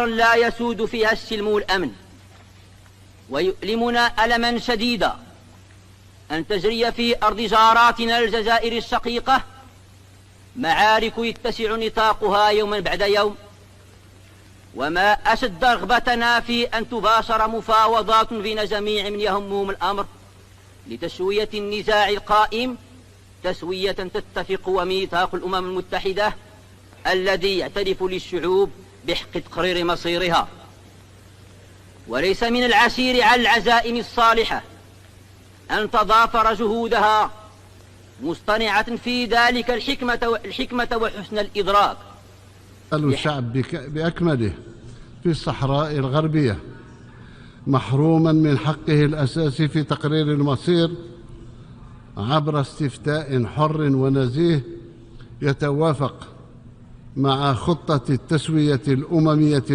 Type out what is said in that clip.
لا يسود فيها السلم والأمن. ويؤلمنا ألما شديدا أن تجري في أرض جاراتنا الجزائر الشقيقة معارك يتسع نطاقها يوما بعد يوم، وما أشد رغبتنا في أن تباشر مفاوضات بين جميع من يهمهم الأمر لتسوية النزاع القائم تسوية تتفق وميثاق الأمم المتحدة الذي يعترف للشعوب بحق تقرير مصيرها. وليس من العسير على العزائم الصالحة أن تضافر جهودها مصطنعة في ذلك الحكمة وحسن الإدراك. الشعب بأكمله في الصحراء الغربية محروما من حقه الأساسي في تقرير المصير عبر استفتاء حر ونزيه يتوافق مع خطة التسوية الأممية